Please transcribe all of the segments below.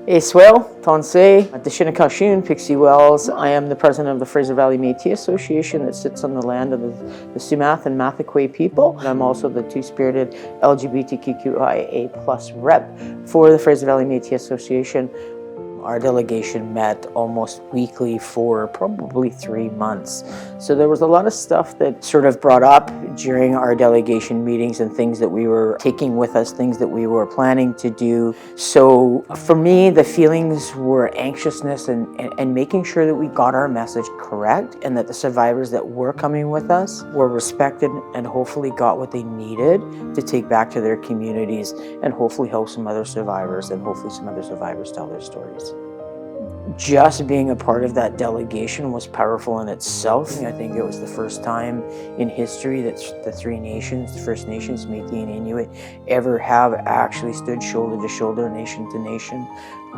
Swell, Tonsei, Dishinakashun, Pixie Wells. I am the president of the Fraser Valley Métis Association that sits on the land of the Sumac and Mathakwe people. And I'm also the two-spirited LGBTQIA+ rep for the Fraser Valley Métis Association. Our delegation met almost weekly for probably 3 months. So there was a lot of stuff that sort of brought up during our delegation meetings and things that we were taking with us, things that we were planning to do. So for me, the feelings were anxiousness and making sure that we got our message correct and that the survivors that were coming with us were respected and hopefully got what they needed to take back to their communities and hopefully help some other survivors and hopefully some other survivors tell their stories. Just being a part of that delegation was powerful in itself. I think it was the first time in history that the three nations, the First Nations, Métis and Inuit, ever have actually stood shoulder to shoulder, nation to nation,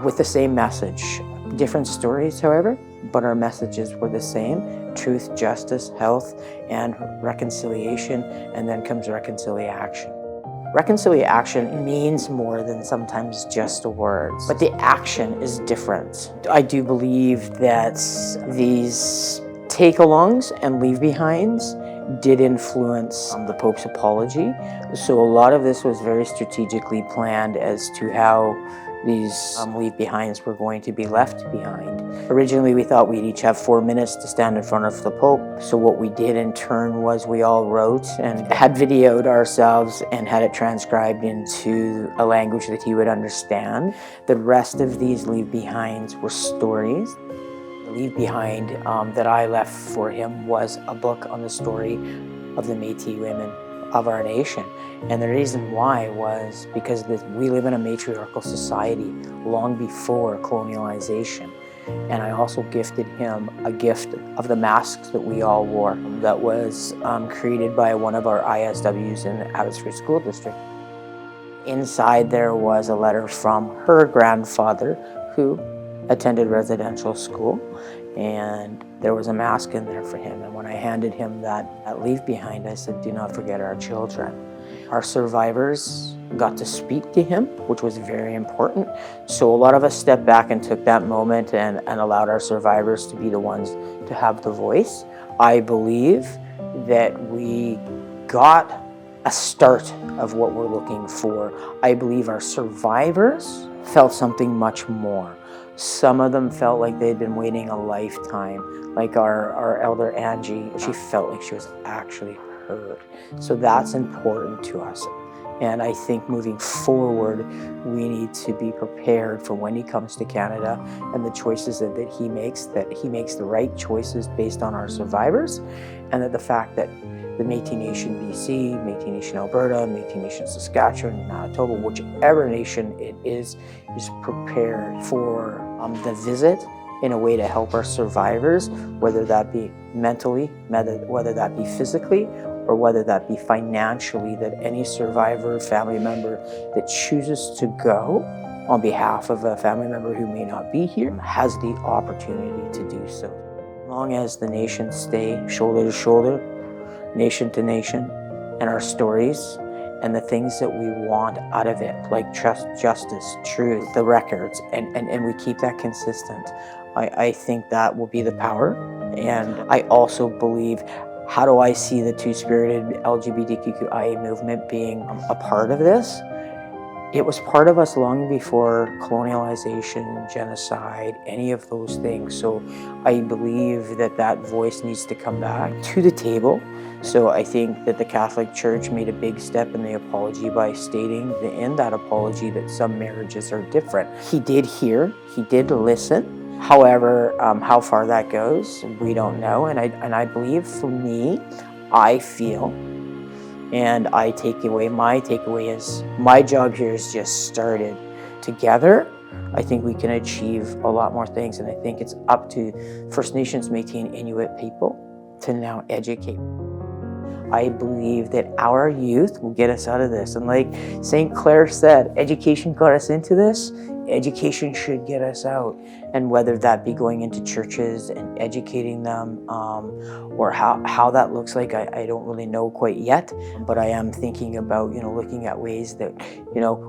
with the same message. Different stories, however, but our messages were the same: truth, justice, health, and reconciliation, and then comes reconciliACTION. reconciliACTION means more than sometimes just words, but the action is different. I do believe that these take-alongs and leave-behinds did influence the Pope's apology. So a lot of this was very strategically planned as to how these leave-behinds were going to be left behind. Originally, we thought we'd each have 4 minutes to stand in front of the Pope. So what we did in turn was we all wrote and had videoed ourselves and had it transcribed into a language that he would understand. The rest of these leave-behinds were stories. The leave-behind that I left for him was a book on the story of the Métis women of our nation. And the reason why was because we live in a matriarchal society long before colonialization. And I also gifted him a gift of the masks that we all wore that was created by one of our ISWs in the Abbotsford School District. Inside there was a letter from her grandfather who attended residential school, and there was a mask in there for him. And when I handed him that leave behind, I said, "Do not forget our children." Our survivors got to speak to him, which was very important. So a lot of us stepped back and took that moment and allowed our survivors to be the ones to have the voice. I believe that we got a start of what we're looking for. I believe our survivors felt something much more. Some of them felt like they'd been waiting a lifetime. Like our elder Angie, she felt like she was actually heard. So that's important to us. And I think moving forward, we need to be prepared for when he comes to Canada and the choices that he makes the right choices based on our survivors, and that the fact that the Métis Nation BC, Métis Nation Alberta, Métis Nation Saskatchewan, Manitoba, whichever nation it is prepared for the visit in a way to help our survivors, whether that be mentally, whether that be physically, or whether that be financially, that any survivor, family member that chooses to go on behalf of a family member who may not be here has the opportunity to do so. As long as the nations stay shoulder to shoulder, nation to nation, and our stories and the things that we want out of it, like trust, justice, truth, the records, and we keep that consistent, I think that will be the power. And I also believe, how do I see the two-spirited LGBTQIA movement being a part of this? It was part of us long before colonialization, genocide, any of those things. So I believe that voice needs to come back to the table. So I think that the Catholic Church made a big step in the apology by stating in that apology that some marriages are different. He did hear, he did listen. However, how far that goes, we don't know. And I believe, for me, I feel, and my takeaway is my job here has just started. Together, I think we can achieve a lot more things, and I think it's up to First Nations, Métis and Inuit people to now educate. I believe that our youth will get us out of this. And like St. Clair said, education got us into this, education should get us out. And whether that be going into churches and educating them, or how that looks like, I don't really know quite yet. But I am thinking about, looking at ways that,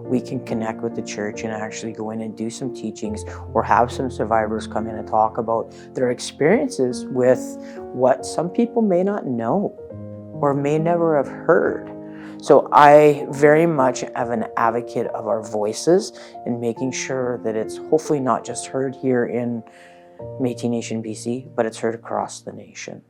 we can connect with the church and actually go in and do some teachings, or have some survivors come in and talk about their experiences with what some people may not know or may never have heard. So I very much am an advocate of our voices and making sure that it's hopefully not just heard here in Métis Nation, BC, but it's heard across the nation.